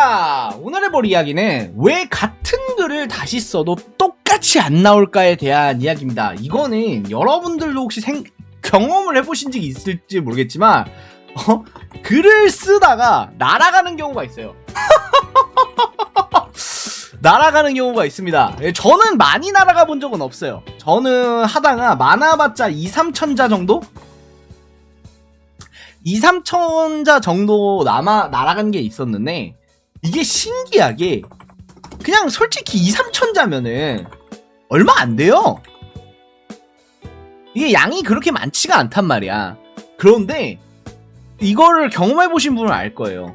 자, 오늘 해볼 이야기는 왜 같은 글을 다시 써도 똑같이 안 나올까에 대한 이야기입니다. 이거는 여러분들도 혹시 경험을 해보신 적이 있을지 모르겠지만 글을 쓰다가 날아가는 경우가 있어요. 날아가는 경우가 있습니다. 저는 많이 날아가 본 적은 없어요. 저는 하다가 많아봤자 2-3천자 정도? 2-3천자 정도 날아간 게 있었는데, 이게 신기하게 그냥 솔직히 2-3천자면은 얼마 안 돼요. 이게 양이 그렇게 많지가 않단 말이야. 그런데 이거를 경험해보신 분은 알 거예요.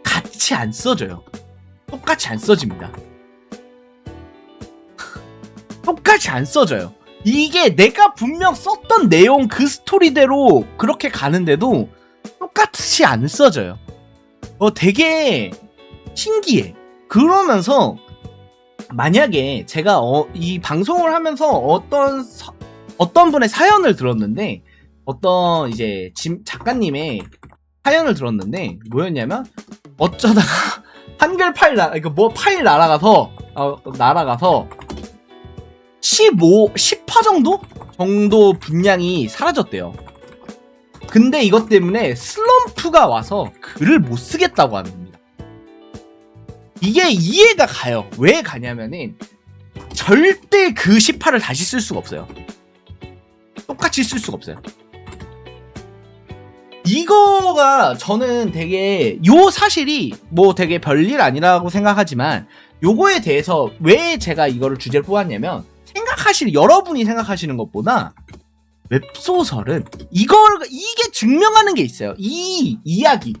같이 안 써져요. 똑같이 안 써집니다. 똑같이 안 써져요. 이게 내가 분명 썼던 내용 그 스토리대로 그렇게 가는데도 똑같이 안 써져요. 되게 신기해. 그러면서 만약에 제가 이 방송을 하면서 어떤 분의 사연을 들었는데, 어떤 이제 작가님의 사연을 들었는데 뭐였냐면, 어쩌다가 한글 파일 파일 날아가서 10화 정도 분량이 사라졌대요. 근데 이것 때문에 슬럼프가 와서 글을 못 쓰겠다고 하는 겁니다. 이게 이해가 가요. 왜 가냐면은 절대 그 10화를 다시 쓸 수가 없어요. 똑같이 쓸 수가 없어요. 이거가 저는 되게 사실이 뭐 되게 별일 아니라고 생각하지만, 요거에 대해서 왜 제가 이거를 주제를 뽑았냐면, 여러분이 생각하시는 것보다 웹소설은 이게 증명하는 게 있어요. 이 이야기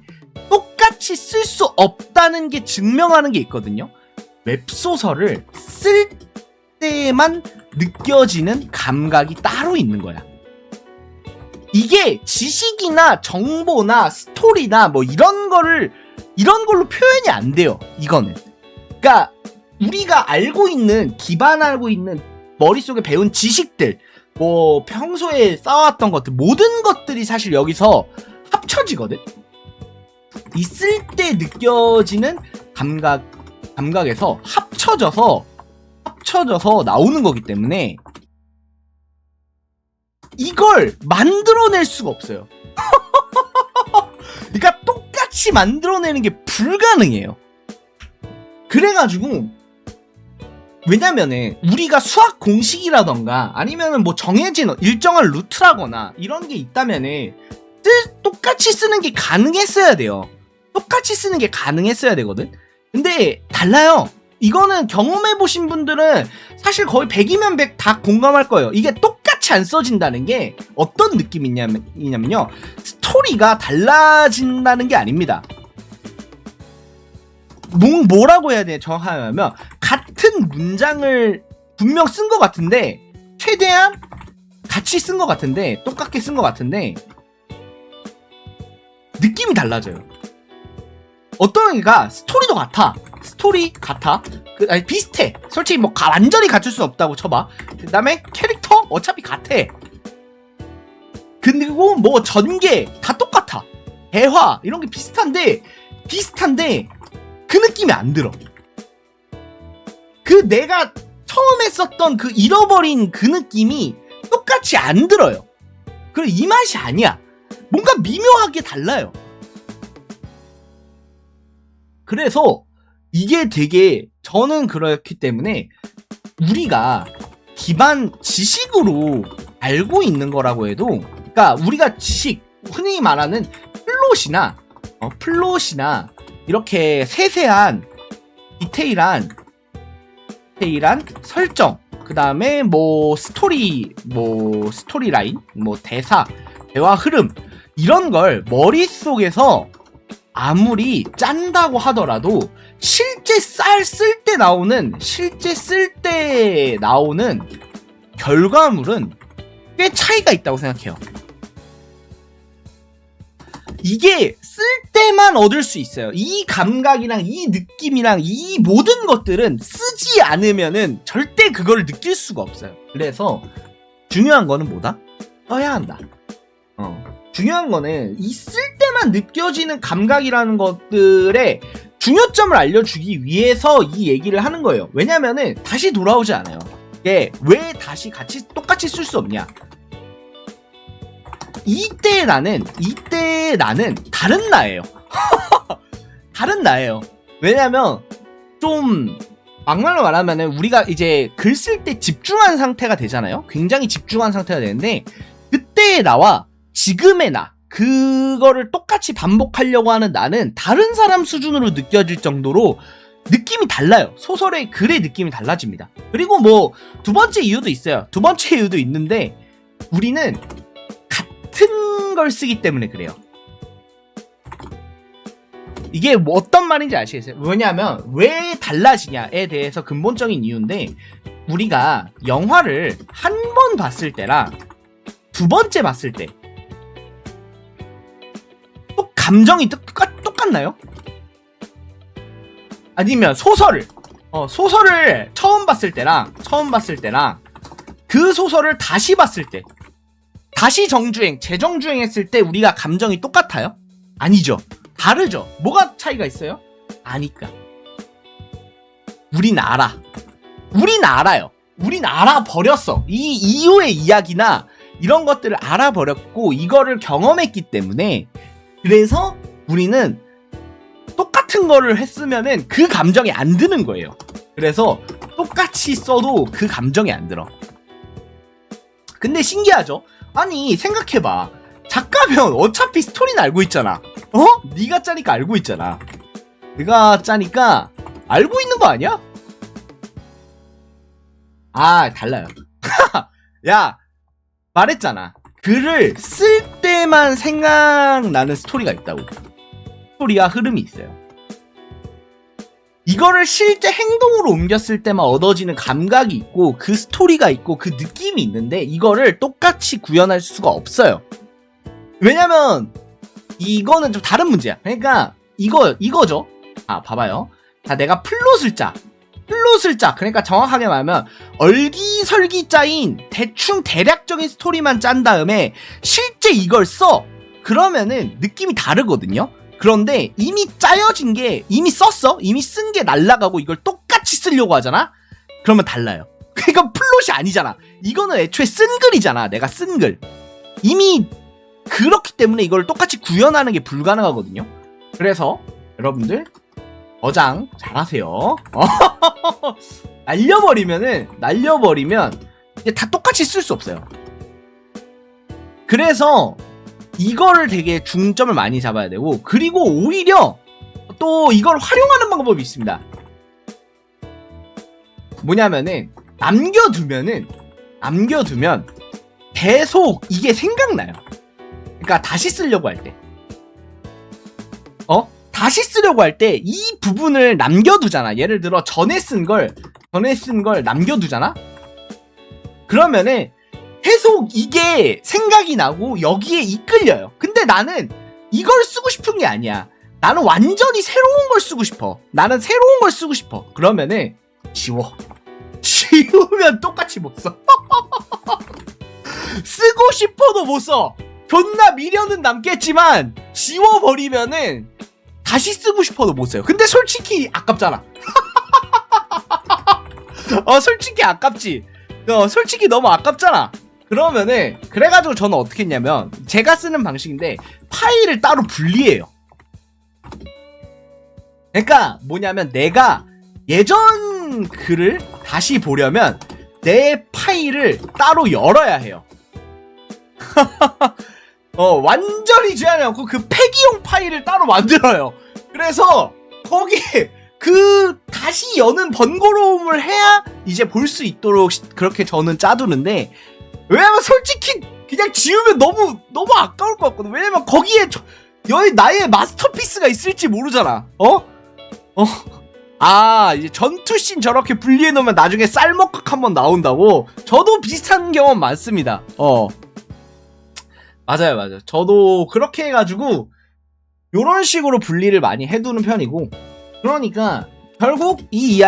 똑같이 쓸 수 없다는 게 증명하는 게 있거든요. 웹소설을 쓸 때만 느껴지는 감각이 따로 있는 거야. 이게 지식이나 정보나 스토리나 뭐 이런 걸로 표현이 안 돼요. 이거는. 그러니까 우리가 기반 알고 있는 머릿속에 배운 지식들, 뭐 평소에 쌓아왔던 것들, 모든 것들이 사실 여기서 합쳐지거든. 있을 때 느껴지는 감각에서 합쳐져서 나오는 거기 때문에 이걸 만들어낼 수가 없어요. 그러니까 똑같이 만들어내는 게 불가능해요. 그래가지고, 왜냐면은 우리가 수학 공식이라던가 아니면은 뭐 정해진 일정한 루트라거나 이런 게 있다면은 똑같이 쓰는 게 가능했어야 돼요. 똑같이 쓰는 게 가능했어야 되거든. 근데 달라요. 이거는 경험해보신 분들은 사실 거의 100이면 100 다 공감할 거예요. 이게 똑같이 안 써진다는 게 어떤 느낌이냐면요, 스토리가 달라진다는 게 아닙니다. 뭐라고 해야 돼? 정확하면 같은 문장을 분명 쓴 것 같은데, 최대한 같이 쓴 것 같은데, 똑같게 쓴 것 같은데 느낌이 달라져요. 어떤가 스토리 같아. 아니, 비슷해. 솔직히 뭐 완전히 갖출 수 없다고 쳐봐. 그 다음에 캐릭터 어차피 같아. 그리고 뭐 전개 다 똑같아. 대화 이런 게 비슷한데 그 느낌이 안 들어. 내가 처음에 썼던 그 잃어버린 그 느낌이 똑같이 안 들어요. 그리고 이 맛이 아니야. 뭔가 미묘하게 달라요. 그래서 이게 되게, 저는 그렇기 때문에 우리가 기반 지식으로 알고 있는 거라고 해도, 그러니까 우리가 흔히 말하는 플롯이나 이렇게 세세한 디테일한 설정, 그 다음에 스토리라인, 대화 흐름, 이런 걸 머릿속에서 아무리 짠다고 하더라도 실제 쓸 때 나오는 결과물은 꽤 차이가 있다고 생각해요. 이게 쓸 때만 얻을 수 있어요. 이 감각이랑 이 느낌이랑 이 모든 것들은 쓰지 않으면은 절대 그걸 느낄 수가 없어요. 그래서 중요한 거는 뭐다? 써야 한다. 중요한 거는 이 쓸 때만 느껴지는 감각이라는 것들에 중요점을 알려주기 위해서 이 얘기를 하는 거예요. 왜냐면은 다시 돌아오지 않아요. 이게 왜 다시 똑같이 쓸 수 없냐? 이때 나는 다른 나예요. 다른 나예요. 왜냐면 좀 막말로 말하면은 우리가 이제 글 쓸 때 집중한 상태가 되잖아요. 굉장히 집중한 상태가 되는데 그때의 나와 지금의 나, 그거를 똑같이 반복하려고 하는 나는 다른 사람 수준으로 느껴질 정도로 느낌이 달라요. 소설의 글의 느낌이 달라집니다. 그리고 뭐 두 번째 이유도 있어요. 두 번째 이유도 있는데 우리는 같은 걸 쓰기 때문에 그래요. 이게 뭐 어떤 말인지 아시겠어요? 왜냐하면 왜 달라지냐에 대해서 근본적인 이유인데 우리가 영화를 한 번 봤을 때랑 두 번째 봤을 때 또 감정이 똑같나요? 아니면 소설을 처음 봤을 때랑 그 소설을 다시 봤을 때 다시 재정주행 했을 때 우리가 감정이 똑같아요? 아니죠. 다르죠. 뭐가 차이가 있어요? 아니까. 우린 알아요. 우린 알아버렸어. 이 이후의 이야기나 이런 것들을 알아버렸고 이거를 경험했기 때문에 그래서 우리는 똑같은 거를 했으면은 그 감정이 안 드는 거예요. 그래서 똑같이 써도 그 감정이 안 들어. 근데 신기하죠? 아니 생각해봐. 작가면 어차피 스토리는 알고 있잖아. 네가 짜니까 알고 있잖아. 네가 짜니까 알고 있는 거 아니야? 아 달라요. 야 말했잖아. 글을 쓸 때만 생각나는 스토리가 있다고. 스토리와 흐름이 있어요. 이거를 실제 행동으로 옮겼을 때만 얻어지는 감각이 있고 그 스토리가 있고 그 느낌이 있는데 이거를 똑같이 구현할 수가 없어요. 왜냐면 이거는 좀 다른 문제야. 그러니까 이거죠. 아 봐봐요. 자 내가 플롯을 짜. 그러니까 정확하게 말하면 얼기설기 짜인 대충 대략적인 스토리만 짠 다음에 실제 이걸 써. 그러면은 느낌이 다르거든요. 그런데 이미 짜여진 게 이미 썼어. 이미 쓴 게 날라가고 이걸 똑같이 쓰려고 하잖아. 그러면 달라요. 그러니까 플롯이 아니잖아. 이거는 애초에 쓴 글이잖아. 내가 쓴 글. 이미 그렇기 때문에 이걸 똑같이 구현하는 게 불가능하거든요. 그래서 여러분들 저장 잘하세요. 날려버리면 이제 다 똑같이 쓸 수 없어요. 그래서 이거를 되게 중점을 많이 잡아야 되고 그리고 오히려 또 이걸 활용하는 방법이 있습니다. 뭐냐면은 남겨두면 계속 이게 생각나요. 그러니까 다시 쓰려고 할 때 이 부분을 남겨두잖아. 예를 들어 전에 쓴 걸 남겨두잖아. 그러면은 계속 이게 생각이 나고 여기에 이끌려요. 근데 나는 이걸 쓰고 싶은 게 아니야. 나는 완전히 새로운 걸 쓰고 싶어. 그러면은 지우면 똑같이 못 써. 쓰고 싶어도 못 써. 존나 미련은 남겠지만 지워버리면은 다시 쓰고 싶어도 못 써요. 근데 솔직히 아깝잖아. 솔직히 아깝지. 솔직히 너무 아깝잖아. 그러면은 그래가지고 저는 어떻게 했냐면 제가 쓰는 방식인데 파일을 따로 분리해요. 그러니까 뭐냐면 내가 예전 글을 다시 보려면 내 파일을 따로 열어야 해요. 완전히 제한이 않고 그 폐기용 파일을 따로 만들어요. 그래서 거기에 그 다시 여는 번거로움을 해야 이제 볼 수 있도록 그렇게 저는 짜두는데 왜냐면 솔직히 그냥 지우면 너무 아까울 것 같거든. 왜냐면 거기에 나의 마스터피스가 있을지 모르잖아. 이제 전투씬 저렇게 분리해 놓으면 나중에 쌀먹각 한번 나온다고. 저도 비슷한 경험 많습니다. 맞아요. 저도 그렇게 해가지고 요런 식으로 분리를 많이 해두는 편이고, 그러니까 결국 이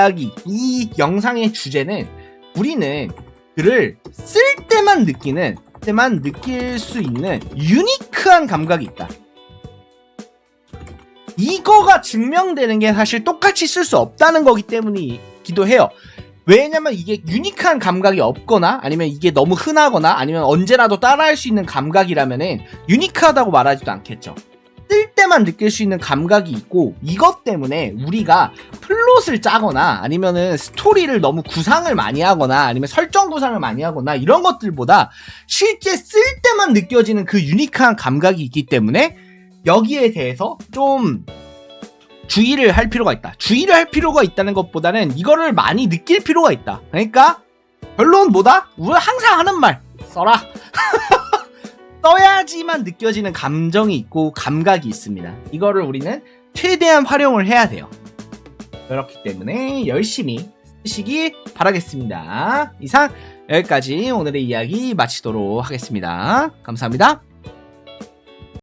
영상의 주제는 우리는 글을 쓸 때만 느낄 수 있는 유니크한 감각이 있다. 이거가 증명되는 게 사실 똑같이 쓸 수 없다는 거기 때문이기도 해요. 왜냐면 이게 유니크한 감각이 없거나 아니면 이게 너무 흔하거나 아니면 언제라도 따라할 수 있는 감각이라면은 유니크하다고 말하지도 않겠죠. 쓸 때만 느낄 수 있는 감각이 있고, 이것 때문에 우리가 플롯을 짜거나 아니면은 스토리를 너무 구상을 많이 하거나 아니면 설정 구상을 많이 하거나 이런 것들보다 실제 쓸 때만 느껴지는 그 유니크한 감각이 있기 때문에 여기에 대해서 좀 주의를 할 필요가 있다. 주의를 할 필요가 있다는 것보다는 이거를 많이 느낄 필요가 있다. 그러니까 결론 뭐다? 우리가 항상 하는 말, 써라. 써야지만 느껴지는 감정이 있고 감각이 있습니다. 이거를 우리는 최대한 활용을 해야 돼요. 그렇기 때문에 열심히 쓰시기 바라겠습니다. 이상 여기까지 오늘의 이야기 마치도록 하겠습니다. 감사합니다.